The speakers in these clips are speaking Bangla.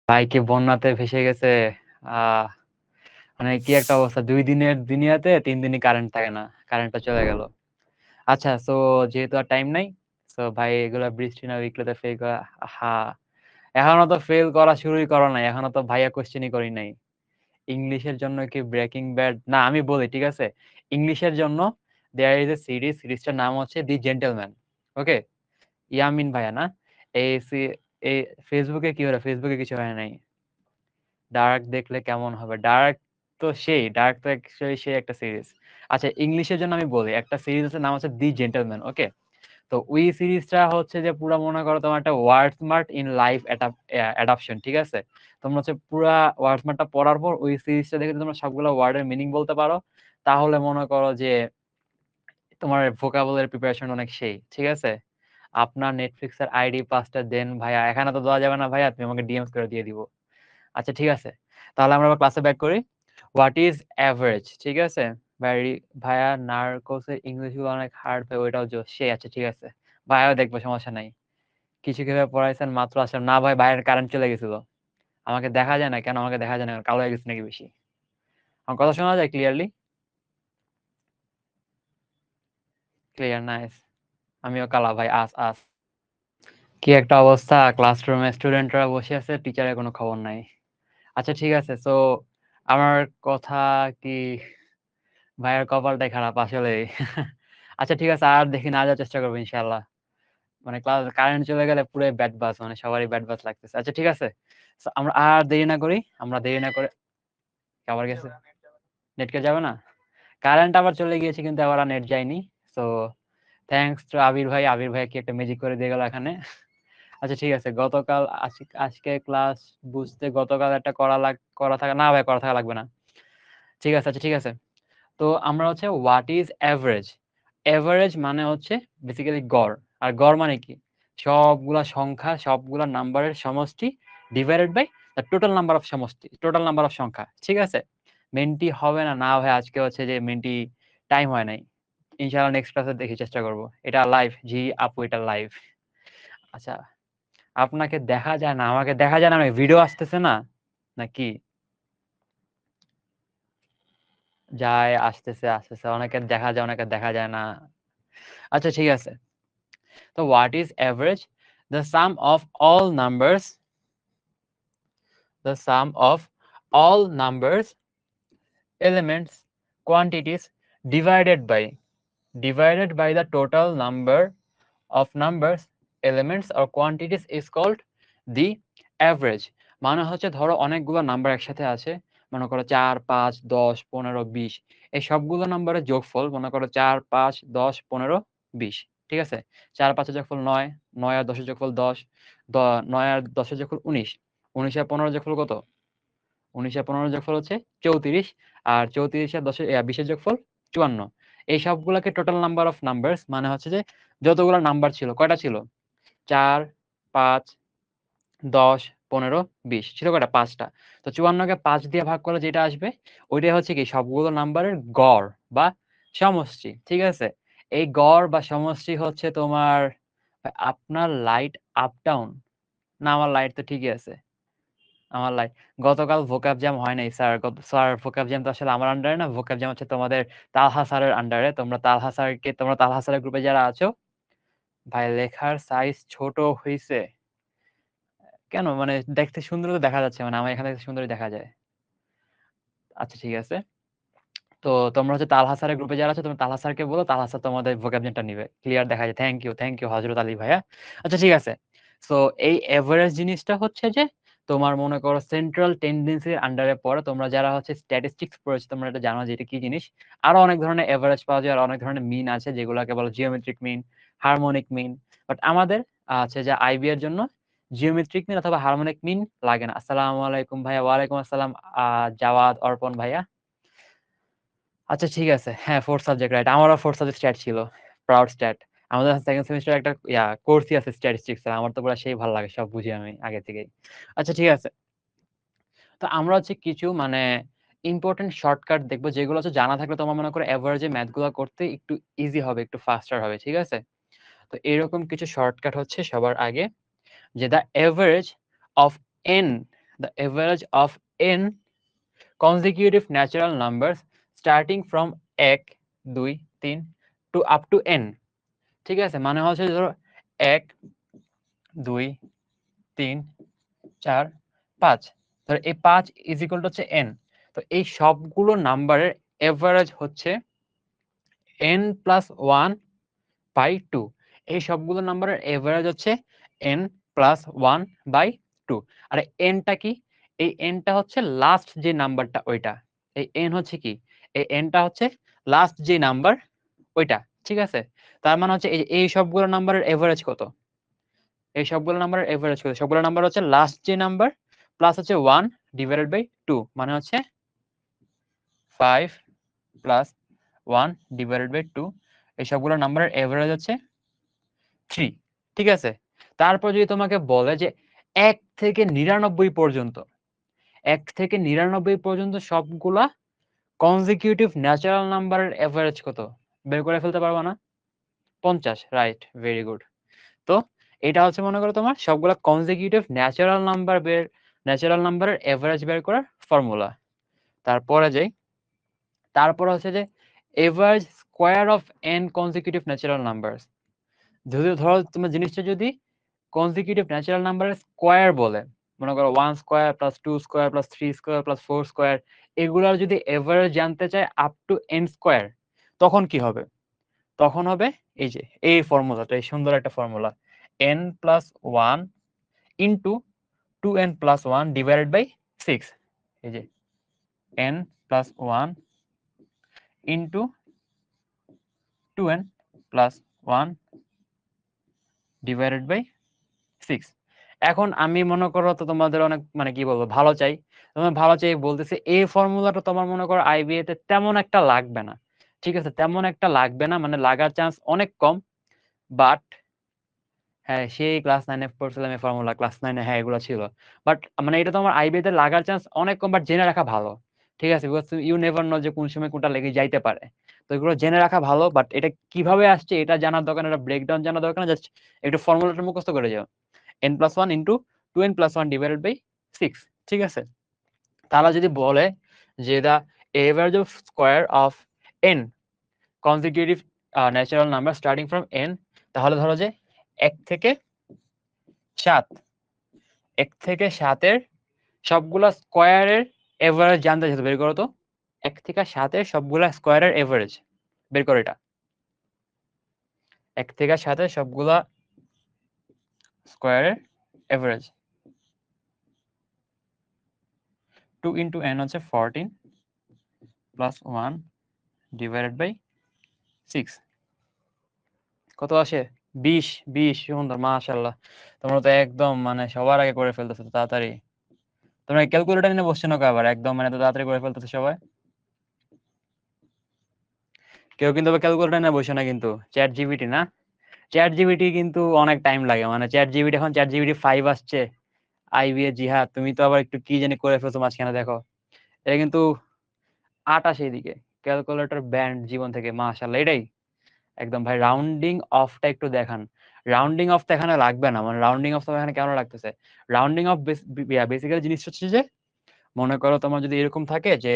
ভাই কি বন্যাতে ভেসে গেছে। আহ মানে কি একটা অবস্থা, 2 দিনের দুনিয়াতে 3 দিনই কারেন্ট থাকে না, কারেন্টটা চলে গেল। আচ্ছা, সো যেহেতু আর টাইম নাই, সো ভাই এগুলা বৃষ্টি না উইকলিতে ফেল করা। হা, এখনো তো ফেল করা শুরুই করো নাই, এখনো তো ভাইয়া কোশ্চেনই করি নাই। ইংলিশের জন্য কি ব্রেকিং ব্যাড? না, আমি বলি ঠিক আছে। ইংলিশের জন্য দেয়ার ইজ এ সিরিজটার নাম হচ্ছে দি জেন্টলম্যান। ওকে, ইয়ামিন ভাইয়া না? এই এই ফেসবুকে কি হলো? ফেসবুকে কিছু হয় নাই। ডার্ক দেখলে কেমন হবে? ডার্ক তো অ্যাকচুয়ালি সেই একটা সিরিজ। আচ্ছা, ইংলিশের জন্য আমি বলি, একটা সিরিজ আছে, নাম হচ্ছে দি জেন্টলম্যান। ওকে, তো ওই সিরিজটা হচ্ছে যে পুরা মনে করো তোমার একটা word smart in life adaptation, ঠিক আছে? তোমরা হচ্ছে পুরা ওয়ার্ড স্মার্টটা পড়ার পর ওই সিরিজটা দেখে যদি তোমরা সবগুলো ওয়ার্ডের মিনিং বলতে পারো, তাহলে মনে করো যে তোমার ভোকাবুলারি প্রিপারেশন অনেক সেই, ঠিক আছে? আপনার নেটফ্লিক্স এর আইডি পাসটা দেন ভাইয়া। এখানে তো দেওয়া যাবে না ভাইয়া, তুমি আমাকে ডিএমস করে দিয়ে দিব। আচ্ছা ঠিক আছে, তাহলে আমরা আবার ক্লাসে ব্যাক করি। What is average? ঠিক আছে ভাই। ভাইয়া নার্কোসের ইংলিশ গুলো অনেক হার্ড ভাই, ওইটাও জোশ সেই। আচ্ছা ঠিক আছে, ভাইয়াও দেখবো, সমস্যা নাই। কিছু কিভাবে পড়াইছেন? মাত্র আসলাম না ভাই, বাইরের কারেন্ট চলে গেছিল। আমাকে দেখা যায় না কেন? আমাকে দেখা যায় না কেন? কালো হয়ে গেছে নাকি বেশি? আমার কথা শোনা যায় ক্লিয়ারলি? Clear, nice. আমিও কালা ভাই, আস আস। কি একটা অবস্থা, ক্লাসরুমে স্টুডেন্টরা বসে আছে, টিচারের কোনো খবর নাই। আচ্ছা ঠিক আছে, তো আমার কথা কি, ভাইয়ের কপালটাই খারাপ আসলে। আচ্ছা ঠিক আছে, আর দেখি না যাওয়ার চেষ্টা করবো ইনশাল্লাহ। মানে ক্লাস কারেন্ট চলে গেলে পুরো ব্যাড বাস, মানে সবারই ব্যাড বাস লাগতেছে। আচ্ছা ঠিক আছে, So, আমরা আর দেরি না করি, আমরা দেরি না করে আবার গেছে, নেট কে যাবে না? কারেন্ট আবার চলে গিয়েছে কিন্তু আবার নেট যায়নি। তো থ্যাঙ্কস টু আবির ভাই, আবির ভাই কি একটা ম্যাজিক করে দিয়ে গেল এখানে। আচ্ছা ঠিক আছে, গতকাল আজকে ক্লাস বুঝতে গতকাল একটা করা থাকা না ভাই, করা থাকা লাগবে না। ঠিক আছে, আচ্ছা ঠিক আছে। তো আমরা হচ্ছে হোয়াট ইজ এভারেজ। এভারেজ মানে হচ্ছে বেসিক্যালি গড়। আর গড় মানে কি? সবগুলা সংখ্যা, সবগুলা নাম্বারের সমষ্টি divided by the total number of সমষ্টি, টোটাল নাম্বার অফ সংখ্যা, ঠিক আছে? মেনটি হবে না, না ভাই আজকে হচ্ছে যে মেনটি টাইম হয় নাই। ইনশাআল্লাহ নেক্সট ক্লাসে দেখি, চেষ্টা করব। এটা লাইভ জি আপু, এটা লাইভ। আচ্ছা, আপনাকে দেখা যায় না, আমাকে দেখা যায় না, আমি ভিডিও আসতেছে না নাকি? যায়, আসতেছে আসতেছে, অনেকে দেখা যায়, অনেকে দেখা যায় না। আচ্ছা ঠিক আছে, তো what is average? The sum of all numbers, the sum of all numbers, elements, quantities divided by the total number of numbers, elements or quantities is called the average. মানে হচ্ছে ধরো অনেকগুলো নাম্বার একসাথে আছে, মনে করো 4, 5, 10, 15, 20, এই সবগুলো নাম্বারের যোগফল মনে করো 4, 5, 10, 15, 20, ঠিক আছে? 4 5 এর যোগফল 9, 9 আর 10 এর যোগফল 10, 9 আর 10 এর যোগফল 19, 19 আর 15 এর যোগফল কত? 19 আর 15 এর যোগফল হচ্ছে 34, আর 34 আর 20 এর যোগফল 54। এই সবগুলোকে টোটাল নাম্বার অফ নাম্বারস মানে হচ্ছে যে যতগুলো নাম্বার ছিল, কয়টা ছিল? 4, 5, 10, 15, 20 ছিল কয়টা? 5টা। তো 54 কে 5 দিয়ে ভাগ করলে যেটা আসবে, ওইটাই হচ্ছে কি সবগুলো নাম্বারের গড় বা সমষ্টি, ঠিক আছে? এই গড় বা সমষ্টি হচ্ছে তোমার, আপনার লাইট আপ ডাউন না? আমার লাইট তো ঠিকই আছে, আমার লাইট। গতকাল ভোকাব জ্যাম হয় নাই স্যার, স্যার ভোকাব জ্যাম তো আসলে আমার আন্ডারে না, ভোকাব জ্যাম হচ্ছে তোমাদের তালহা স্যারের আন্ডারে। তোমরা তালহা স্যারের গ্রুপে যারা আছো, ভাই লেখার সাইজ ছোট হইছে কেন? মানে দেখতে সুন্দর তো দেখা যাচ্ছে, মানে আমার এখান থেকে সুন্দরই দেখা যায়। আচ্ছা ঠিক আছে, তো তোমরা হচ্ছে তালহা স্যারের গ্রুপে যারা আছো, তোমরা তালহা স্যারকে বলো, তালহা স্যার তোমাদের ভোকাবুলারিটা নিবে, ক্লিয়ার দেখা যায়। থ্যাংক ইউ হযরত আলী ভাইয়া। আচ্ছা ঠিক আছে, সো এই এভারেজ জিনিসটা হচ্ছে যে তোমার মনে করো সেন্ট্রাল টেন্ডেন্সির আন্ডারে পড়ে। তোমরা যারা হচ্ছে স্ট্যাটিস্টিক্স পড়েছো, তোমরা এটা জানো যে এটা কি জিনিস। আরো অনেক ধরনের এভারেজ পাওয়া যায়, আর অনেক ধরনের মিন আছে, যেগুলোকে বলে geometric mean, harmonic mean. But আমাদের আছে যে আইবি এর জন্য জিওমেট্রিক মিন অথবা হারমোনিক মিন লাগে না। আসসালামু আলাইকুম ভাইয়া। ওয়ালাইকুম আসসালাম জাওয়াদ অর্পণ ভাইয়া। আচ্ছা ঠিক আছে, হ্যাঁ 4th সাবজেক্ট রাইট, আমারও 4th সাবজেক্ট স্ট্যাট ছিল, প্রাউড স্ট্যাট। আমাদের সেকেন্ড সেমিস্টার একটা কোর্সই আছে স্ট্যাটিস্টিক্স, আমার তো পুরো সেই ভালো লাগে, সব বুঝি আমি আগে থেকেই। আচ্ছা ঠিক আছে, তো আমরা হচ্ছে কিছু মানে ইম্পোর্টেন্ট শর্টকাট দেখবো, যেগুলো হচ্ছে জানা থাকলে তোমার মনে করো এভারেজে ম্যাথ গুলো করতে একটু ইজি হবে, একটু ফাস্টার হবে, ঠিক আছে? তো এরকম কিছু শর্টকাট হচ্ছে সবার আগে, যে the average of N the average of n consecutive natural numbers starting from 1 2 3 to up to n ঠিক আছে মানে হচ্ছে ধরো 1 2 3 4 5 ধরো এই 5 ইজ ইকুয়াল টু হচ্ছে n তো এই সবগুলো নাম্বারের এভারেজ হচ্ছে n প্লাস 1 বাই 2 এই সবগুলো নাম্বারের এভারেজ হচ্ছে n প্লাস 1 বাই 2 আর nটা কি এই nটা হচ্ছে লাস্ট যে নাম্বারটা ওইটা এই n হচ্ছে কি এই nটা হচ্ছে লাস্ট যে নাম্বার ওইটা ঠিক আছে তার মানে হচ্ছে এই সবগুলো নাম্বারের এভারেজ কত এই সবগুলো নাম্বারের এভারেজ কত সবগুলো নাম্বার হচ্ছে লাস্ট যে নাম্বার প্লাস হচ্ছে 1 ডিভাইডেড বাই 2 মানে হচ্ছে 5 প্লাস 1 ডিভাইডেড বাই 2 এই সবগুলো নাম্বারের এভারেজ হচ্ছে 3 ঠিক আছে তারপর যদি তোমাকে বলে যে 1 থেকে 99 পর্যন্ত 1 থেকে 99 পর্যন্ত সবগুলা কনজিকিউটিভ ন্যাচারাল নাম্বারের এভারেজ কত বের করে ফেলতে পারবা না 50 রাইট ভেরি গুড তো এটা হচ্ছে মনে করো তোমার সবগুলা কনজিকিউটিভ ন্যাচারাল নাম্বারের এভারেজ বের করার ফর্মুলা তারপরে যাই তারপর হচ্ছে যে average square of n consecutive natural numbers যদি ধরো তোমার জিনিসটা যদি কনজিকিউটিভ ন্যাচারাল নাম্বারের স্কয়ার বলে মনে করো 1 square plus 2 square plus 3 square plus 4 square এগুলার যদি এভারেজ জানতে চায় আপ টু n স্কয়ার তখন কি হবে তখন হবে এই যে এই ফর্মুলাটা এই সুন্দর একটা formula n plus 1 into 2n plus 1 divided by 6 এই যে n plus 1 into 2n plus 1 divided by 6 এখন আমি মনে করো তো তোমাদের অনেক মানে কি বলবো ভালো চাই তোমার ভালো চাই বলতেছে এই ফর্মুলাটা তোমার মনে করো আইবিএ তে তেমন একটা লাগবে না ঠিক আছে তেমন একটা লাগবে না মানে লাগার চান্স অনেক কম বাট হ্যাঁ সেই ক্লাস 9 এ পড়ছিলাম এই ফর্মুলা ক্লাস 9 এ হ্যাঁ এগুলো ছিল বাট মানে এটা তোমার আইবিএ তে লাগার চান্স অনেক কম বাট জেনে রাখা ভালো ঠিক আছে বিকজ ইউ নেভার নো যে কোন সময় কোনটা লেগে যাইতে পারে তো এগুলো জেনে রাখা ভালো বাট এটা কিভাবে আসছে এটা জানার দরকার না এটা ব্রেকডাউন জানার দরকার না জাস্ট একটু ফর্মুলাটা মুখস্থ করে যাও n plus 1 into 2n plus 1 divided by 6 ঠিক আছে তাহলে যদি বলে যে the average of square of n consecutive natural number starting from n তাহলে ধরো যে 1 থেকে 7 1 থেকে 7 এর সবগুলা স্কয়ারের এভারেজ জানতে চাইছো বের করো তো 1 থেকে 7 এর সবগুলা স্কয়ারের এভারেজ বের করো এটা 1 থেকে 7 এর সবগুলা স্কয়ারের এভারেজ 2 into n হচ্ছে 14 plus 1 divided by 6 কত আসে 20 সুন্দর মাশাআল্লাহ তোমরা তো একদম মানে সবার আগে করে ফেলতেছো তাড়াতাড়ি তোমরা ক্যালকুলেটর নিয়ে বসছো না আবার একদম মানে তো তাড়াতাড়ি করে ফেলতেছো সবাই কেউ কিন্তু ক্যালকুলেটর নিয়ে বসে না কিন্তু চ্যাট জিপিটি না চ্যাট জিপিটি কিন্তু অনেক টাইম লাগে মানে চ্যাট জিপিটি এখন চ্যাট জিপিটি 5 আসছে আইবিএ জিহাদ তুমি তো আবার একটু কি জানি করে ফেলছো মাঝখানে দেখো এটা কিন্তু 8 আসে এদিকে ক্যালকুলেটর ব্যান্ড জীবন থেকে মাশাআল্লাহ এটাই একদম ভাই রাউন্ডিং অফটা একটু দেখান রাউন্ডিং অফ তো এখানে লাগবে না মানে রাউন্ডিং অফ তো এখানে কেন লাগতেছে রাউন্ডিং অফ বেসিক্যালি জিনিস হচ্ছে যে মনে করো তোমার যদি এরকম থাকে যে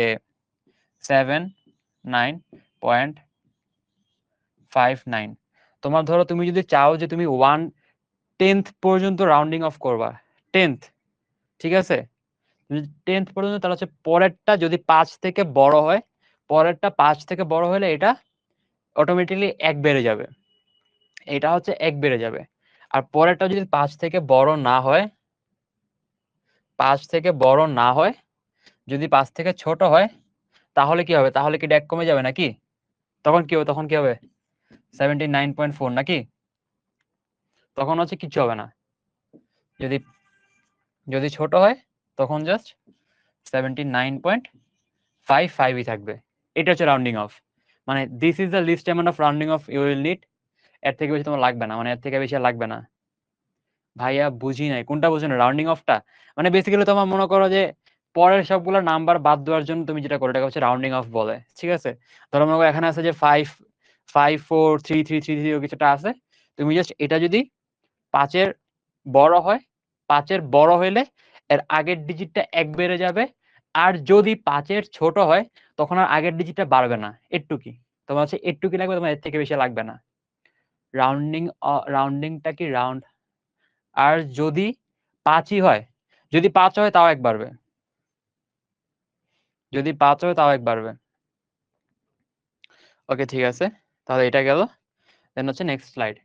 79.59 তোমার ধরো তুমি যদি চাও যে তুমি 1/10 পর্যন্ত রাউন্ডিং অফ করবা 10th ঠিক আছে যদি 10th পর্যন্ত তাহলে হচ্ছে পরেরটা যদি 5 থেকে বড় হয় পরেরটা 5 থেকে বড় হলে এটা অটোমেটিক্যালি 1 বেড়ে যাবে এটা হচ্ছে 1 বেড়ে যাবে আর পরেরটা যদি 5 থেকে বড় না হয় 5 থেকে বড় না হয় যদি 5 থেকে ছোট হয় তাহলে কি হবে তাহলে কি এটা 1 কমে যাবে নাকি তখন কি হবে 79.4 নাকি তখন হচ্ছে কিছু হবে না যদি যদি ছোট হয় তখন জাস্ট 79.55 ই থাকবে এটা হচ্ছে রাউন্ডিং অফ মানে this is the least amount of rounding off you will need এর থেকে বেশি তোমার লাগবে না মানে এর থেকে বেশি আর লাগবে না ভাইয়া বুঝি নাই কোনটা বুঝি না রাউন্ডিং অফটা মানে বেসিক্যালি তোমার মনে করো যে পরের সবগুলো নাম্বার বাদ দেওয়ার জন্য তুমি যেটা করো এটা হচ্ছে রাউন্ডিং অফ বলে ঠিক আছে ধরো মনে করো এখানে আছে যে 5543333 কিছুটা আছে তুমি জাস্ট এটা যদি 5 এর বড় হয় 5 এর বড় হইলে এর আগের ডিজিটটা 1 বেড়ে যাবে, আর যদি 5 এর ছোট হয় তখন আর আগের ডিজিটটা বাড়বে না। এটুকি তোমার হচ্ছে এটুকি লাগবে, তোমার এর থেকে বেশি লাগবে না। রাউন্ডিংটা কি রাউন্ড, আর যদি 5ই হয়, যদি 5 হয় তাও 1 বাড়বে, যদি 5 হয় তাও 1 বাড়বে। ওকে, ঠিক আছে, তাহলে এটা গেল। দেন হচ্ছে নেক্সট স্লাইড।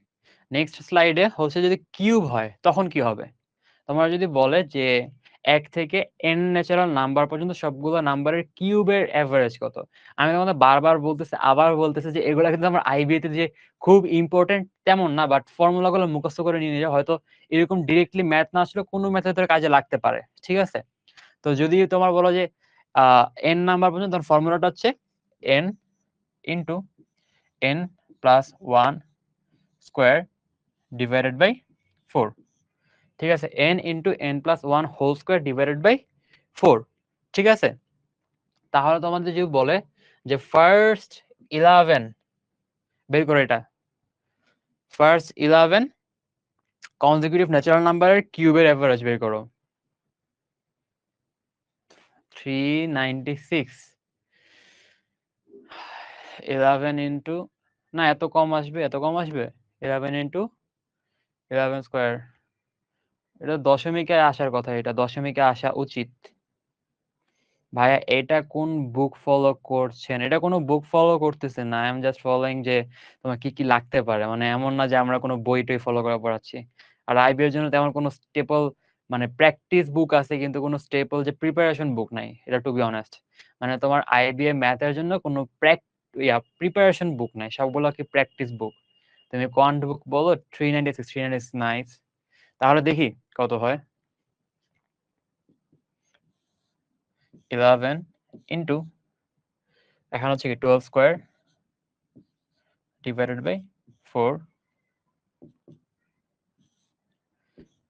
নেক্সট স্লাইডে হচ্ছে যদি কিউব হয় তখন কি হবে। তোমরা যদি বলে যে 1 থেকে n ন্যাচারাল নাম্বার পর্যন্ত সবগুলো নাম্বারের কিউবের এভারেজ কত। আমি তোমাদের বারবার বলতেছি, আবার বলতেছি যে এগুলা কিন্তু আমার আইবিএতে যে খুব ইম্পর্টেন্ট তেমন না, বাট ফর্মুলাগুলো মুখস্থ করে নিয়ে নিলে হয়তো এরকম ডিরেক্টলি ম্যাথ না আসলে কোনো ম্যাথের কাজে লাগতে পারে, ঠিক আছে। তো যদি তোমার বলো যে n নাম্বার পর্যন্ত, তখন ফর্মুলাটা হচ্ছে n into n plus 1 square divided by 4, ঠিক আছে, n into n plus 1 whole square divided by 4, ঠিক আছে। তাহলে তোমাদের যদি বলে যে ফার্স্ট 11 বের করে, এটা ফার্স্ট 11 কনজিকিউটিভ ন্যাচারাল নাম্বারের কিউবের এভারেজ বের করো। 396, 11 ইন্টু, না এত কম আসবে, এত কম আসবে, 11 ইন্টু 11 স্কোয়ার, এটা দশমিকে আসার কথা, এটা দশমিকে আসা উচিত। ভাইয়া এটা কোন বুক ফলো করছেন? এটা কোনো বুক ফলো করতেছে না, আই এম জাস্ট ফলোইং যে তোমার কি কি লাগতে পারে, মানে এমন না যে আমরা কোনো বই টই ফলো করে পড়াচ্ছি। আর আইবি এর জন্য তেমন কোনো স্টেপল মানে প্র্যাকটিস বুক আছে, কিন্তু কোনো স্টেপল যে প্রিপারেশন বুক নাই, এটা টু বি অনেস্ট। মানে তোমার আইবি এ ম্যাথের জন্য কোনো প্রিপারেশন বুক নাই, সবগুলো কি প্র্যাকটিস বুক। তুমি কোয়ান্ট বুক বলো 396 নাইস। তাহলে দেখি কত হয়। 11 ইন্টু, এখন হচ্ছে কি 12 square divided by 4,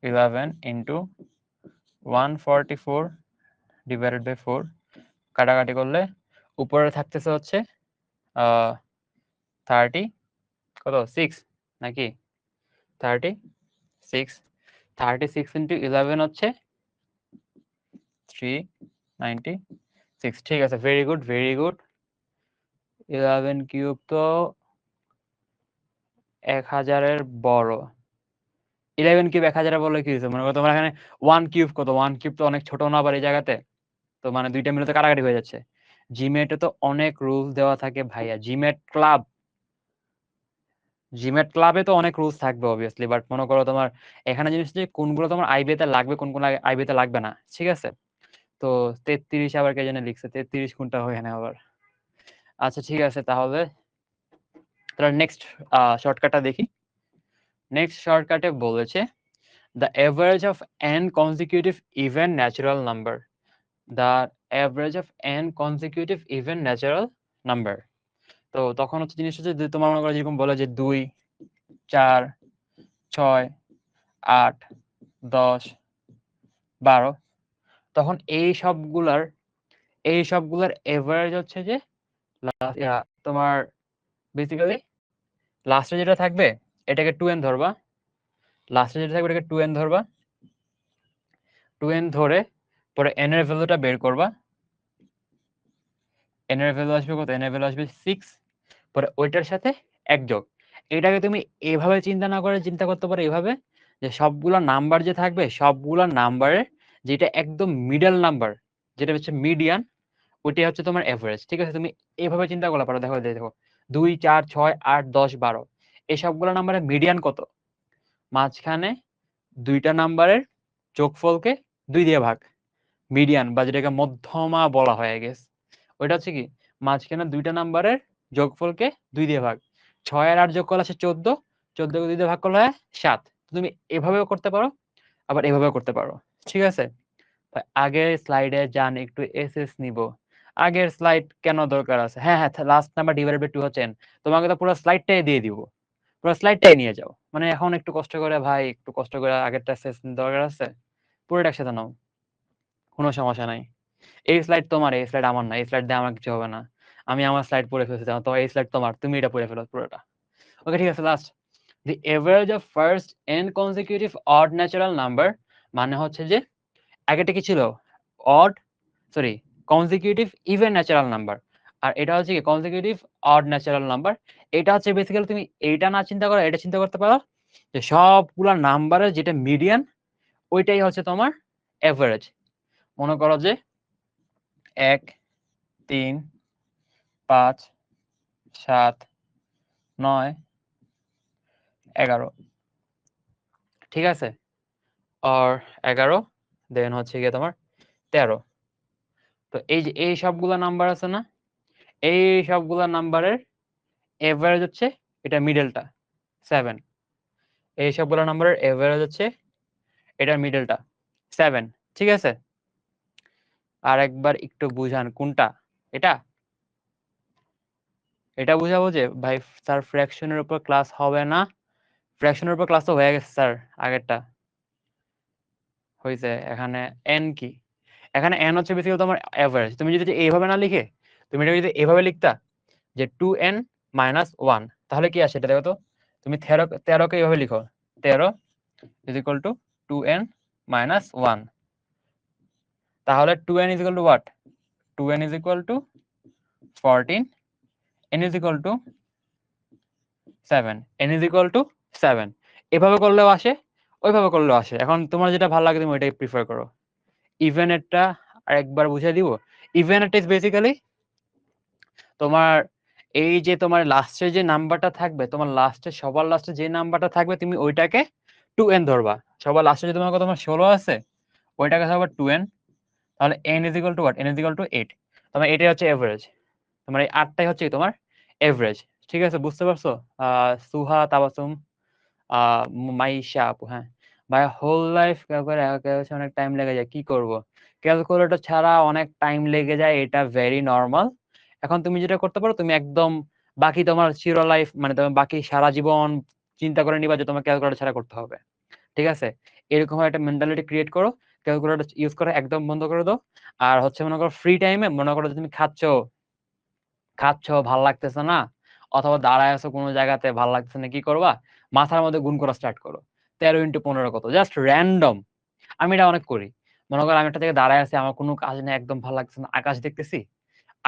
11 into 144 divided by 4, কাটাকাটি করলে উপরে থাকতেছে হচ্ছে 30 কত 6 নাকি 36, 36 into 11 হচ্ছে 396, ঠিক আছে, very good very good. 11 cube তো 1000-এর বড়। 11 কিউব 1000-এর বড় কি হয়েছে, মনে করো তোমার এখানে 1 কিউব কত, 1 কিউব তো অনেক ছোট না আবার এই জায়গাতে, তো মানে দুইটা মিলে তো কাটাকাটি হয়ে যাচ্ছে। জিমেটে তো অনেক রুলস দেওয়া থাকে ভাইয়া, জিমেট ক্লাবে তো অনেক রুলস থাকবে অবভিয়াসলি, বাট মনে করো তোমার এখানে জিনিস যে কোনগুলো তোমার আইবিতে লাগবে, কোনগুলো আইবিতে লাগবে না, ঠিক আছে। তো 33 আবার কে জানে লিখছে, 33 কোনটা হয় না আবার। আচ্ছা ঠিক আছে, তাহলে নেক্সট শর্টকাটটা দেখি। নেক্সট শর্টকাটে বলেছে the average of n consecutive even natural number, the average of n consecutive even natural number। তো তখন হচ্ছে জিনিস হচ্ছে যে তোমার মনে করো যেরকম বলে যে 2, 4, 6, 8, 10, 12, তখন এই সবগুলার এভারেজ হচ্ছে যে তোমার বেসিক্যালি লাস্টে যেটা থাকবে এটাকে 2n ধরবা, লাস্টে যেটা থাকবে এটাকে 2n ধরবা, 2n ধরে পরে n এর ভ্যালুটা বের করবা, n এর ভ্যালু আসবে কত, n এর ভ্যালু আসবে 6, পরে ওইটার সাথে 1 যোগ। এটাকে তুমি এভাবে চিন্তা না করে চিন্তা করতে পারো এভাবে, যে সবগুলা নাম্বার যে থাকবে সবগুলা নাম্বারের যেটা একদম মিডল নাম্বার, যেটা হচ্ছে মিডিয়ান, ওইটাই হচ্ছে তোমার এভারেজ, ঠিক আছে। তুমি এভাবে চিন্তা করতে পারো, দেখো দেখো 2, 4, 6, 8, 10, 12 এই সবগুলো নাম্বারের মিডিয়ান কত, মাঝখানে দুইটা নাম্বারের যোগফলকে 2 দিয়ে ভাগ, মিডিয়ান বা যেটাকে মধ্যমা বলা হয় আই গেস, ওইটা হচ্ছে কি মাঝখানে দুইটা নাম্বারের যোগফলকে 2 দিয়ে ভাগ, 6 আর 8 যোগ করলে আসে 14, 14 কে 2 দিয়ে ভাগ করলে হয় 7। তুমি এভাবেও করতে পারো আবার এভাবেও করতে পারো, ঠিক আছে। আগের স্লাইডে যান, একটু এসএস নিব। আগের স্লাইড কেন দরকার আছে? হ্যাঁ হ্যাঁ, লাস্ট নাম্বার ডিভাইডেড বাই 2 হচ্ছে n, তোমাকে তো পুরো স্লাইডটাই দিয়ে দিব, পুরো স্লাইডটাই নিয়ে যাও, মানে এখন একটু কষ্ট করে ভাই, একটু কষ্ট করে আগেরটা এসএস দরকার আছে, পুরোটা একসাথে নাও, কোনো সমস্যা নাই। এই স্লাইড তোমার, এই স্লাইড আমার না, এই স্লাইড দিয়ে আমার কিছু হবে না, আমি আমার স্লাইড পড়ে ফেলছি, তো এই স্লাইড তোমার, তুমি এটা পড়ে ফেলো পুরোটা। ওকে ঠিক আছে, last the average of first n consecutive odd natural number, মানে হচ্ছে যে আগেটা কি ছিল? Odd sorry consecutive even natural number, আর এটা হচ্ছে কি কনজিকিউটিভ অড ন্যাচারাল নাম্বার। এটা হচ্ছে বেসিক্যালি তুমি এইটা না চিন্তা করো, এটা চিন্তা করতে পারো যে সবগুলা নাম্বারের যেটা মিডিয়ান ওইটাই হচ্ছে তোমার এভারেজ। মনে করো যে 1 3 5 7 9 11, ঠিক আছে, আর 11 দেন হচ্ছে গিয়ে তোমার 13। তো এই যে এই সবগুলা নাম্বার আছে না, এই সবগুলা নাম্বারের এভারেজ হচ্ছে এটা মিডলটা 7। এই সবগুলো নাম্বারের এভারেজ হচ্ছে এটার মিডলটা 7, ঠিক আছে। আর একবার একটু বুঝান কোনটা এটা, এটা বুঝাবো যে ভাই স্যার ফ্র্যাকশনের উপর ক্লাস হবে না। ফ্র্যাকশনের উপর ক্লাস তো হয়ে গেছে স্যার, আগেরটা হয়েছে। এখানে এন কি, এখানে এন হচ্ছে বেসিক্যালি তোমার এভারেজ। তুমি যদি এইভাবে না লিখে তুমি এটা যদি এইভাবে লিখতা যে 2n - 1, তাহলে কি আসে এটা দেখো তো। তুমি 13 কে এইভাবে লিখো, 13 ইজ ইকুয়াল টু 2n - 1, তাহলে 2n is equal two what, 2n is equal two 14, n is equal two 7, n is equal two 7। এভাবে করলেও আসে, ওইভাবে করলেও আসে। এখন তোমার যেটা ভালো লাগে তুমি ওইটাই প্রিফার করো। ইভেনেরটা আরেকবার বুঝিয়ে দিব। ইভেনেরটা ইজ বেসিক্যালি তোমার এই যে তোমার লাস্টে যে নাম্বারটা থাকবে, তোমার লাস্টে সবার লাস্টে যে নাম্বারটা থাকবে তুমি ওইটাকে 2n ধরবা। সবার লাস্টে যদি তোমার 16 আছে ওইটাকে ধরবা 2n, তাহলে n is equal two what, n is equal two 8। তোমার এটাই হচ্ছে এভারেজ, তোমার এই 8টাই হচ্ছে তোমার এভারেজ, ঠিক আছে, বুঝতে পারছো? সুহা তাবাসুম, মাইশা আপু, হ্যাঁ ভাই হোল লাইফ ক্যালকুলেটর অনেক টাইম লেগে যায়, কি করব? ক্যালকুলেটর ছাড়া অনেক টাইম লেগে যায়, এটা ভেরি নর্মাল। এখন তুমি যেটা করতে পারো, তুমি একদম বাকি তোমার চির লাইফ মানে তোমার বাকি সারা জীবন চিন্তা করে নিবা যে তোমার ক্যালকুলেটর ছাড়া করতে হবে, ঠিক আছে। এরকম একটা মেন্টালিটি ক্রিয়েট করো, ক্যালকুলেটর ইউজ করা একদম বন্ধ করে দাও। আর হচ্ছে মনে করো ফ্রি টাইমে মনে করো যে তুমি খাচ্ছ ভাল লাগতেছে না, অথবা দাঁড়ায় আছো কোনো জায়গাতে ভাল লাগতেছে না, কি করবা? মাথার মধ্যে গুণ করা স্টার্ট করো, 13 × 15 কত, জাস্ট র্যান্ডম। আমি এটা অনেক করি। মনে করো আমি একটা জায়গায় দাঁড়ায় আছি, আমার কোনো কাজ নেই, একদম ভালো লাগতেছে না, আকাশ দেখতেছি,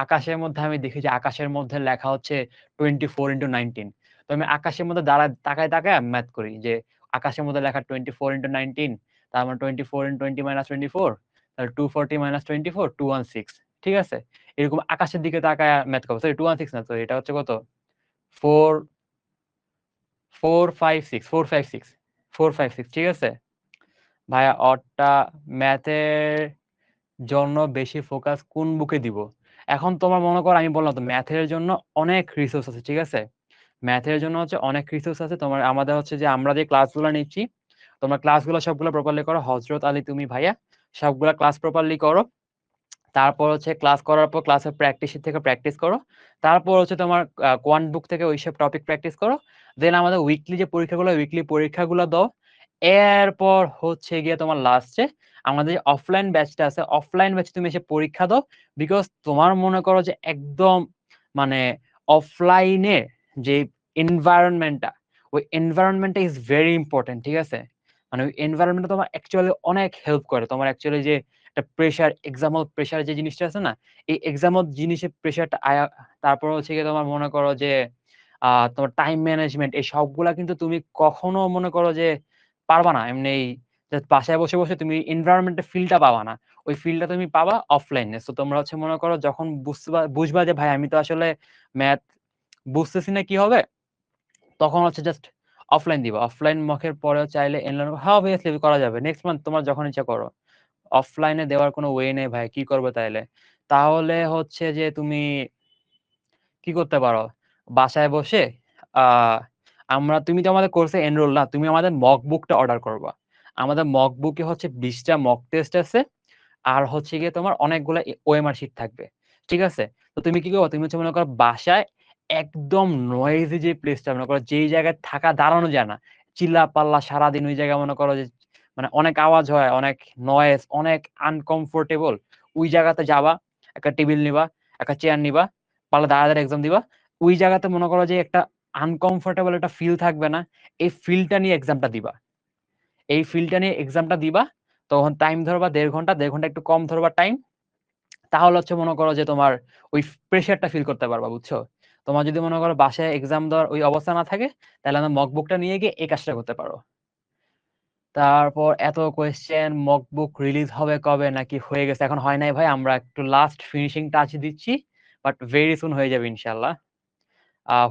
আকাশের মধ্যে আমি দেখি যে আকাশের মধ্যে লেখা হচ্ছে 24 × 19। তো আমি আকাশের মধ্যে দাঁড়ায় তাকায় তাকায় ম্যাথ করি যে আকাশের মধ্যে লেখা 24 × 19, তার মানে 24 × 20 - 24, তাহলে 240 - 24 216, ঠিক আছে। এরকম আকাশের দিকে তাকায় ম্যাথ করবো। সরি 216 না, সরি এটা হচ্ছে কত, 4 456 456 456, ঠিক আছে ভাইয়া। অডটা ম্যাথের জন্য বেশি ফোকাস কোন বুকে দিব? এখন তোমার মনে করো আমি বললাম তো ম্যাথের জন্য অনেক রিসোর্স আছে, ঠিক আছে। ম্যাথের জন্য হচ্ছে অনেক রিসোর্স আছে। তোমার আমাদের হচ্ছে যে আমরা যে ক্লাসগুলো নিচ্ছি, তোমরা ক্লাসগুলো সবগুলো প্রপারলি করো। হযরত আলী তুমি ভাইয়া সবগুলা ক্লাস প্রপারলি করো। তারপর হচ্ছে ক্লাস করার পর ক্লাসের প্র্যাকটিস শিট থেকে প্র্যাকটিস করো। তারপর হচ্ছে তোমার কোয়ান্ট বুক থেকে ওইসব টপিক প্র্যাকটিস করো। দেন আমাদের উইকলি যে পরীক্ষাগুলো, উইকলি পরীক্ষাগুলো দাও। এরপর হচ্ছে গিয়ে তোমার লাস্টে আমাদের যে অফলাইন ব্যাচটা আছে, অফলাইন ব্যাচে তুমি এসে পরীক্ষা দাও। বিকজ তোমার মনে করো যে একদম মানে অফলাইনে যে এনভায়রনমেন্টটা, ওই এনভায়রনমেন্টটা ইজ ভেরি ইম্পর্টেন্ট, ঠিক আছে। মানে ওই এনভায়রনমেন্টটা তোমার অ্যাকচুয়ালি অনেক হেল্প করে। তোমার অ্যাকচুয়ালি যে একটা প্রেশার, এক্সাম হল প্রেশার যে জিনিসটা আছে না, এই এক্সাম হল জিনিসের প্রেশারটা তারপর হচ্ছে গিয়ে তোমার মনে করো যে তোমার টাইম ম্যানেজমেন্ট, এই সবগুলা কিন্তু তুমি কখনো মনে করো যে পারবা না এমনি জাস্ট বাসায় বসে বসে তুমি এনভায়রনমেন্টের ফিলটা পাবা না। ওই ফিলটা তুমি পাবা অফলাইনে। সো তোমরা হচ্ছে মনে করো যখন বুঝবা যে ভাই আমি তো আসলে ম্যাথ বুঝতেছি না কি হবে, তখন হচ্ছে জাস্ট অফলাইন দিবা। অফলাইন মকের পরে চাইলে এনলাইন, হ্যাঁ অবভিয়াসলি করা যাবে। নেক্সট মান্থ তোমার যখন ইচ্ছা করো। অফলাইনে দেওয়ার কোনো ওয়ে নেই ভাই, কি করবে তাইলে? তাহলে হচ্ছে যে তুমি কি করতে পারো, বাসায় বসে তুমি তো আমাদের কোর্সে এনরোল না, তুমি আমাদের মক বুকটা অর্ডার করবা। আমাদের মক বুকে হচ্ছে 20টা মক টেস্ট আছে, আর হচ্ছে গিয়ে তোমার অনেকগুলা ওএমআর শিট থাকবে, ঠিক আছে। তো তুমি কি করবো, তুমি হচ্ছে মনে করো বাসায় একদম নয়েজি যে প্লেসটা, মনে করো যেই জায়গায় থাকা দাঁড়ানো যায় না, চিল্লা পাল্লা সারাদিন ওই জায়গায় মনে করো যে মানে অনেক আওয়াজ হয়, অনেক নয়েজ, অনেক আনকমফোর্টেবল, ওই জায়গাতে যাবা, একটা টেবিল নিবা, একটা চেয়ার নিবা, পারলে দাঁড়া দাঁড়া এক্সাম দিবা। ওই জায়গাতে মনে করো যে একটা আনকমফোর্টেবল একটা ফিল থাকবে না, এই ফিলটা নিয়ে এক্সামটা দিবা। এই ফিলটা নিয়ে এক্সামটা দিবা। তখন টাইম ধরবা 1.5 ঘন্টা, 1.5 ঘন্টা একটু কম ধরবা টাইম, তাহলে হচ্ছে মনে করো যে তোমার ওই প্রেশারটা ফিল করতে পারবা, বুঝছো? তোমার যদি মনে করো বাসায় এক্সাম দেওয়ার ওই অবস্থা না থাকে, তাহলে আমার মকবুকটা নিয়ে গিয়ে এই কাজটা করতে পারো। তারপর এত কোয়েশ্চেন, মকবুক রিলিজ হবে কবে, নাকি হয়ে গেছে? এখন হয় নাই ভাই, আমরা একটু লাস্ট ফিনিশিং টাচ দিচ্ছি, বাট ভেরি সুন হয়ে যাবে ইনশাল্লাহ।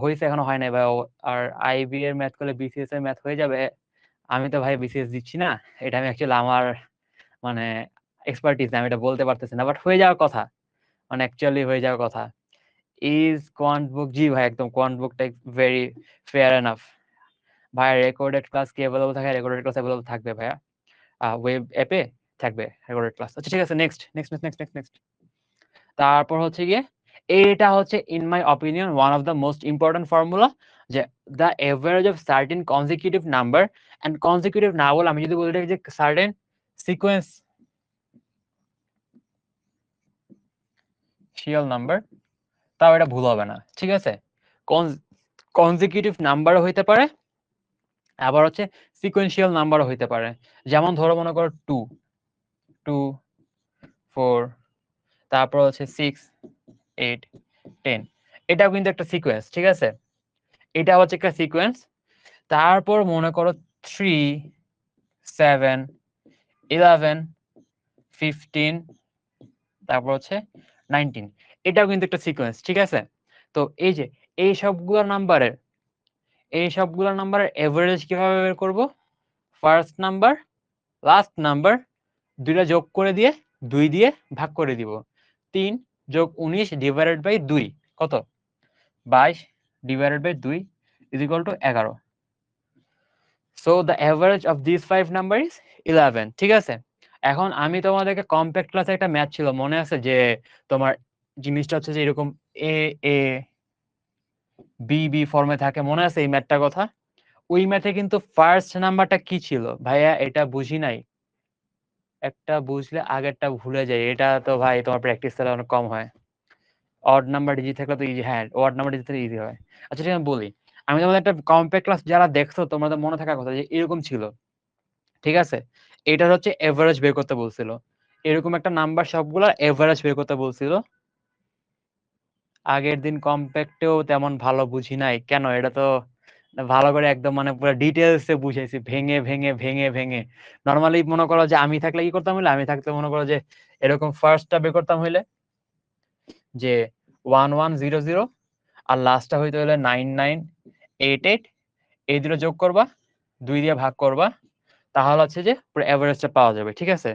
হয়েছে, এখনো হয় নাই ভাই। আর আইবি এর ম্যাথ করলে বিসিএস এর ম্যাথ হয়ে যাবে। আমি তো ভাই বিসিএস দিচ্ছি না, এটা আমি অ্যাকচুয়ালি আমার মানে এক্সপার্টিস, আমি এটা বলতে পারতেছি না, বাট হয়ে যাওয়ার কথা, মানে অ্যাকচুয়ালি হয়ে যাওয়ার কথা। ইজ কোয়ান্ট বুক, জি ভাই একদম কোয়ান্ট বুকটা ভেরি ফেয়ার এনাফ ভাই। রেকর্ডেড ক্লাস কি অ্যাভেলেবল থাকে? রেকর্ডেড ক্লাস অ্যাভেলেবল থাকবে ভাইয়া, ওয়েব অ্যাপে থাকবে রেকর্ডেড ক্লাস। আচ্ছা ঠিক আছে, next next next next next. তারপর হচ্ছে গিয়ে এটা হচ্ছে in my opinion one of the most important formula, যে the average of certain consecutive number, and consecutive না বলে আমি যদি বলি যে সার্টেন সিকোয়েন্সিয়াল নাম্বার, তাও এটা ভুল হবে না, ঠিক আছে? কনজিকিউটিভ নাম্বারও হইতে পারে, আবার হচ্ছে সিকোয়েন্সিয়াল নাম্বারও হইতে পারে। যেমন ধরো মনে করো 2 2 4, তারপর হচ্ছে 6 8 10, এটাও কিন্তু একটা সিকোয়েন্স, ঠিক আছে? এটা হচ্ছে একটা সিকোয়েন্স। তারপর মনে করো 3 7 11 15, তারপর হচ্ছে 19, এটাও কিন্তু একটা সিকোয়েন্স, ঠিক আছে? তো এই যে এই সবগুলো নাম্বারের এভারেজ কিভাবে বের করব? ফার্স্ট নাম্বার লাস্ট নাম্বার দুইটা যোগ করে দিয়ে 2 দিয়ে ভাগ করে দিব। 3 যোগ 19 ডিভাইডেড বাই 2 কত? 22 divided by 2 is equal to 11। So the average of this 5 number is 11, ঠিক আছে? এখন আমি তোমাদেরকে কম্প্যাক্ট ক্লাসে একটা ম্যাথ ছিল, মনে আছে? যে তোমার জিনিসটা হচ্ছে যে এরকম এ এ বি বি ফর্মে থাকে, মনে আছে এই ম্যাথটার কথা? ওই ম্যাথে কিন্তু ফার্স্ট নাম্বারটা কি ছিল ভাইয়া? এটা বুঝি নাই, একটা বুঝলে আগেরটা ভুলে যাই, এটা তো ভাই তোমার প্র্যাকটিস তাহলে অনেক কম হয়। অড নাম্বার ইজি থাকলে তো ইজি, হ্যাঁ অড নাম্বার ইজি থাকলে ইজি হয়। আচ্ছা ঠিক আছে, বলি আমি তোমাদের একটা কম্প্যাক্ট ক্লাস যারা দেখছো তোমাদের মনে থাকার কথা যে এরকম ছিল, ঠিক আছে? এটার হচ্ছে এভারেজ বের করতে বলছিল, এরকম একটা নাম্বার সবগুলা এভারেজ বের করতে বলছিল। আগের দিন কম্প্যাক্টেও তেমন ভালো বুঝি নাই কেন, এটা তো ভালো করে একদম মানে পুরো ডিটেলসে বুঝাইছি, ভেঙে ভেঙে ভেঙে ভেঙে। নরমালি মনে করো যে আমি থাকলে কি করতাম হইলে, আমি থাকতে মনে করো যে এরকম ফার্স্টটা বের করতাম হইলে যে 1100, আর লাস্টটা হইতে হলে 9988, এই দুটো যোগ করবা, 2 দিয়ে ভাগ করবা, তাহলে হচ্ছে যে পুরো এভারেজটা পাওয়া যাবে, ঠিক আছে?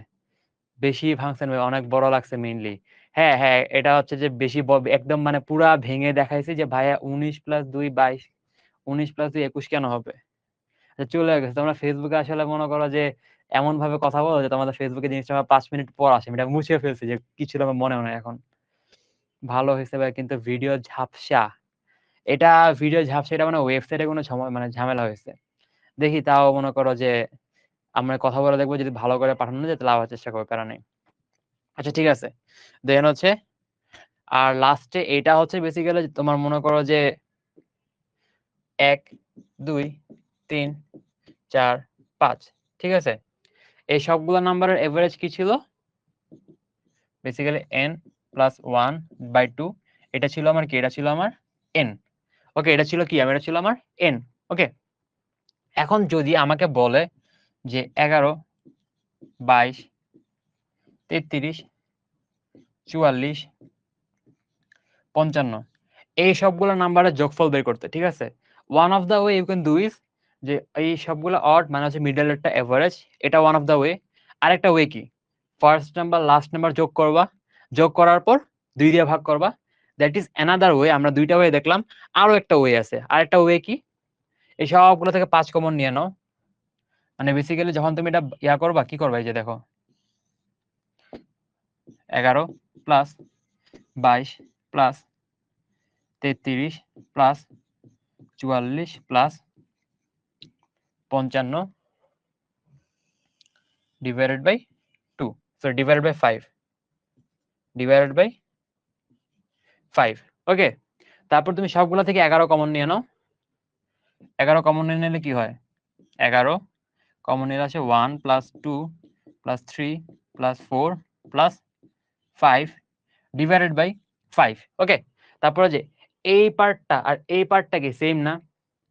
বেশি ভাঙছেন ভাই, অনেক বড় লাগছে মেইনলি। হ্যাঁ হ্যাঁ, এটা হচ্ছে যে বেশি একদম মানে পুরা ভেঙে দেখাইছি যে ভাইয়া 19 + 2 22, 19 + 2 21 কেন হবে? চলে গেছে। তোমরা ফেসবুকে আসলে মনে করো যে এমন ভাবে কথা বলো যে তোমাদের ফেসবুকে জিনিসটা আমার 5 মিনিট পর আসে, আমি এটা মুছে ফেলছি যে কি ছিল আমার মনেও নাই এখন। ভালো হয়েছে ভাই, কিন্তু ভিডিও ঝাপসা, এটা ভিডিও ঝাপসা, এটা মানে ওয়েবসাইটে কোনো মানে ঝামেলা হয়েছে। দেখি তাও মনে করো যে আমরা কথা বলে দেখবো, যদি ভালো করে পাঠানো যায় তাহলে আবার চেষ্টা করবো, প্যারা নেই। আচ্ছা ঠিক আছে, দেন হচ্ছে আর লাস্টে এটা হচ্ছে বেসিক্যালি তোমার মনে করো যে 1 2 3 4 5, ঠিক আছে? এই সবগুলো নাম্বারের এভারেজ কি ছিল? বেসিক্যালি n + 1/2, এটা ছিল আমার কি? এটা ছিল আমার n। ওকে, এটা ছিল কি? এটা ছিল আমার n। ওকে, এখন যদি আমাকে বলে যে 11 22 33 44 55, এই সবগুলো নাম্বারের যোগফল বের করতে, ঠিক আছে? One of the way you can do is যে এই সবগুলো অড মানে হচ্ছে মিডলেরটা এভারেজ, এটা ওয়ান অফ দ্য ওয়ে। আরেকটা ওয়ে কি? ফার্স্ট নাম্বার লাস্ট নাম্বার যোগ করবা, যোগ করার পর 2 দিয়ে ভাগ করবা, দ্যাট ইজ অ্যানাদার ওয়ে। আমরা দুইটা ওয়ে দেখলাম, আরো একটা ওয়ে আছে। আরেকটা ওয়ে কি? এই সবগুলো থেকে 5 কমন নিয়ে নাও, মানে বেসিক্যালি যখন তুমি এটা ইয়া করবা, কি করবা? এই যে দেখো 11 + 22 + 33 + 44 + 55 divided by 2, sorry divided by 5, divided by 5। Okay, তারপর তুমি সবগুলো থেকে 11 কমন নিয়ে নাও। 11 কমন নিয়ে নিলে কি হয়? 11 কমন নিলে আছে 1 + 2 plus 3 plus 4 plus 5 divided by 5। Okay, তারপরে যে এই পার্টটা আর এই পার্টটা কি সেম না?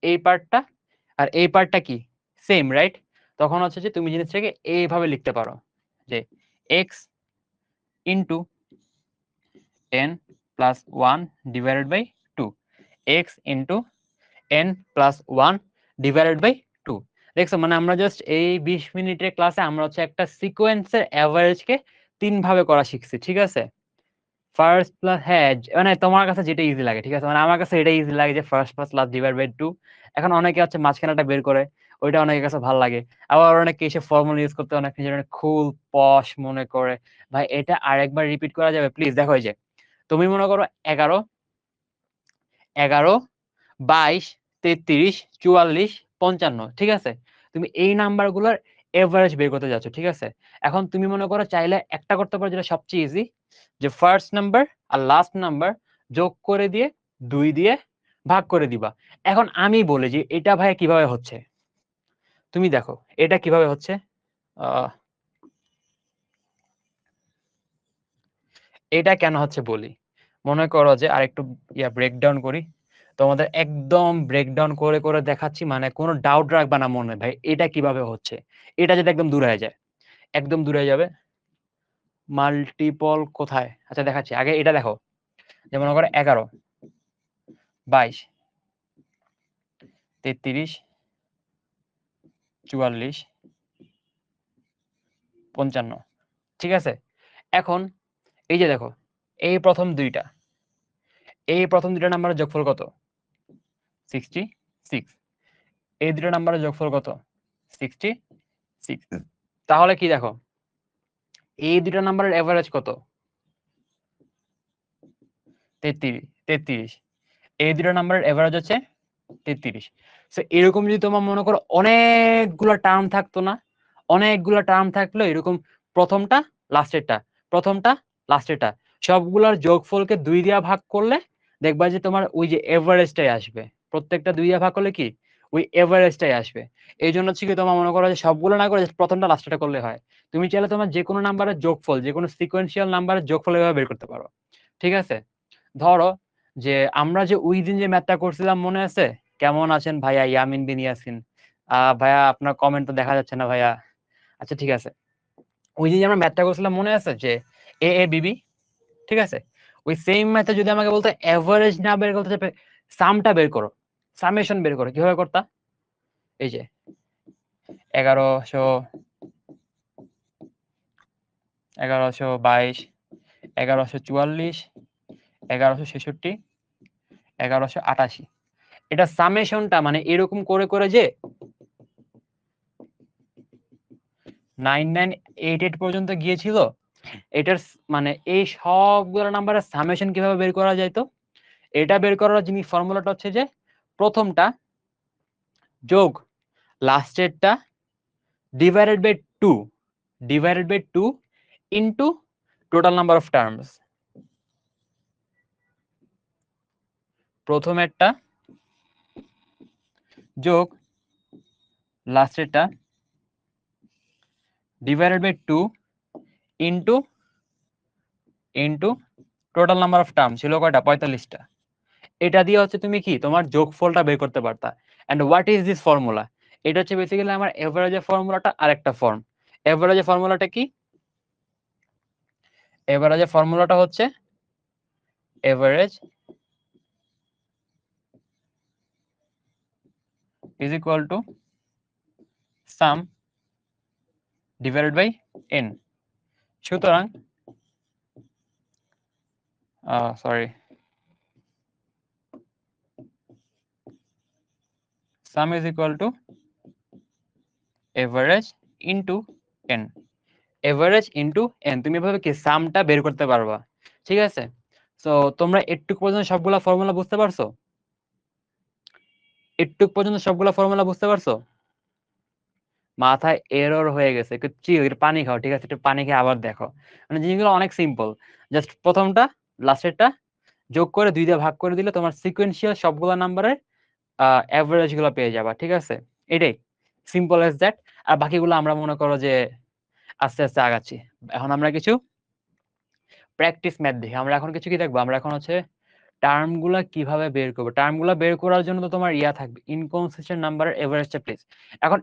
এই পার্টটা আর এই পার্টটা কি সেম, রাইট? তখন হচ্ছে যে তুমি জিনিসটাকে এইভাবে লিখতে পারো যে x into n plus 1 divided by 2, x into n plus 1 divided by 2। দেখছো, মানে আমরা জাস্ট এই 20 মিনিটের ক্লাসে আমরা হচ্ছে একটা সিকোয়েন্সের অ্যাভারেজকে 3 ভাবে করা শিখছি, ঠিক আছে? ফার্স্ট প্লাস, হ্যাঁ, মানে তোমার কাছে যেটা ইজি লাগে, ঠিক আছে? মানে আমার কাছে এটা ইজি লাগে যে first plus last divide by 2। এখন অনেকে হচ্ছে মাঝখানেটা বের করে, ওইটা অনেকের কাছে ভালো লাগে। আবার অনেকে এসে ফর্মুলা ইউজ করতে অনেক নিজের কুল পশ মনে করে। ভাই এটা আরেকবার রিপিট করা যাবে প্লিজ? দেখো, এই যে তুমি মনে করো 11 11 22 33 44 55, ঠিক আছে? তুমি এই নাম্বারগুলোর এভারেজ বের করতে যাচ্ছ, ঠিক আছে? এখন তুমি মনে করো চাইলে একটা করতে পারো, যেটা সবচেয়ে ইজি, যে ফার্স্ট নাম্বার আর লাস্ট নাম্বার যোগ করে দিয়ে 2 দিয়ে ভাগ করে দিবা। এখন আমি বলি যে এটা ভাই কিভাবে হচ্ছে, তুমি দেখো এটা কিভাবে হচ্ছে। এটা কেন হচ্ছে বলি। মনে করো যে আরেকটু ব্রেকডাউন করি, তোমাদের একদম ব্রেকডাউন করে করে দেখাচ্ছি, মানে কোনো ডাউট রাখবা না মনে, ভাই এটা কিভাবে হচ্ছে। এটা যদি একদম দূরে হয়ে যায়, একদম দূরে হয়ে যাবে। মাল্টিপল কোথায়? আচ্ছা দেখাচ্ছি, আগে এটা দেখো। যে মনে করো 11 22 33 44 55, ঠিক আছে? এখন এই যে দেখো, এই প্রথম দুইটা নাম্বারের যোগফল কত? 66। এই দুটো নাম্বারের যোগফল কত? 66। তাহলে কি দেখো, এই দুটো নাম্বারের এভারেজ কত? 33। এই দুটো নাম্বারের এভারেজ হচ্ছে 33। সো এরকম যদি তোমার মনে করো অনেকগুলো টার্ম থাকতো না, অনেকগুলো টার্ম থাকলো এরকম, প্রথমটা লাস্টেরটা, প্রথমটা লাস্টেরটা, সবগুলোর যোগফলকে 2 দিয়ে ভাগ করলে দেখবা যে তোমার ওই যে এভারেজটাই আসবে। প্রত্যেকটা 2 দিয়ে ভাগ করলে কি ওই এভারেজটাই আসবে। এই জন্য হচ্ছে কি তোমার মনে করো যে সবগুলো না করে প্রথমটা লাস্টেরটা করলে হয়। তুমি চাইলে তোমার যে কোনো নাম্বারের যোগফল, যে কোনো সিকোয়েন্সিয়াল নাম্বারের যোগফল এভাবে বের করতে পারো, ঠিক আছে? ধরো যে আমরা যে ওই দিন যে ম্যাথটা করছিলাম মনে আছে? কেমন আছেন ভাইয়া? ইয়ামিন বিন ইয়াসিন। ভাইয়া আপনার কমেন্ট তো দেখা যাচ্ছে না ভাইয়া। আচ্ছা ঠিক আছে, ওই দিন যে আমরা ম্যাথটা করছিলাম মনে আছে যে এ এ বিবি, ঠিক আছে? ওই সেম ম্যাথে যদি আমাকে বলতো এভারেজ না বের করতে চাপে, সামটা বের করো, সামেশন বের করো, কিভাবে করতা? এই যে 1122 1144 1166 1188, এটা সামেশনটা মানে এরকম করে করে যে 9988 পর্যন্ত গিয়েছিল। এটার মানে এই সবগুলো নাম্বারের সামেশন কিভাবে বের করা যায়? তো এটা বের করার যিনি ফর্মুলাটা হচ্ছে যে প্রথমটা যোগ লাস্টেরটা divided by 2 divided by 2 into total number of terms. প্রথমেরটা যোগ লাস্টেরটা divided by 2 into into total number of term ছিল কয়টা? 45টা। এটা দিয়ে হচ্ছে তুমি কি তোমার যোগফলটা বের করতে পারতা। And what is this formula? এটা হচ্ছে বেসিক্যালি আমার এভারেজের ফর্মুলাটা আরেকটা ফর্ম। এভারেজের ফর্মুলাটা কি? এভারেজের ফর্মুলাটা হচ্ছে average is equal to sum divided by n। সুতরাং sorry, sum is equal to average into n। Average into n, তুমি এভাবে কি সামটা বের করতে পারবা, ঠিক আছে? সো তোমরা একটু পর্যন্ত সবগুলা ফর্মুলা বুঝতে পারছো? একটু পর্যন্ত সবগুলা ফর্মুলা বুঝতে পারছো? মাথায় এরর হয়ে গেছে, একটু পানি খাও, ঠিক আছে? একটু পানি খেয়ে আবার দেখো। মানে জিনিসগুলো অনেক সিম্পল, জাস্ট প্রথমটা লাস্টেরটা যোগ করে 2 দিয়ে ভাগ করে দিলে তোমার সিকোয়েন্সিয়াল সবগুলা নাম্বারের অ্যাভারেজ গুলো পেয়ে যাবা, ঠিক আছে? এটাই সিম্পল অ্যাজ দ্যাট। আর বাকিগুলো আমরা মনে করো যে আস্তে আস্তে আগাচ্ছি। এখন আমরা কিছু প্র্যাকটিস ম্যাথ দেখি। আমরা এখন কিছু কি দেখবো? আমরা এখন হচ্ছে টার্মগুলা কিভাবে বের করবো। টার্মগুলা বের করার জন্য তো তোমার থাকবে ইনকনসিস্টেন্ট নাম্বারের এভারেজটা প্লিজ। এখন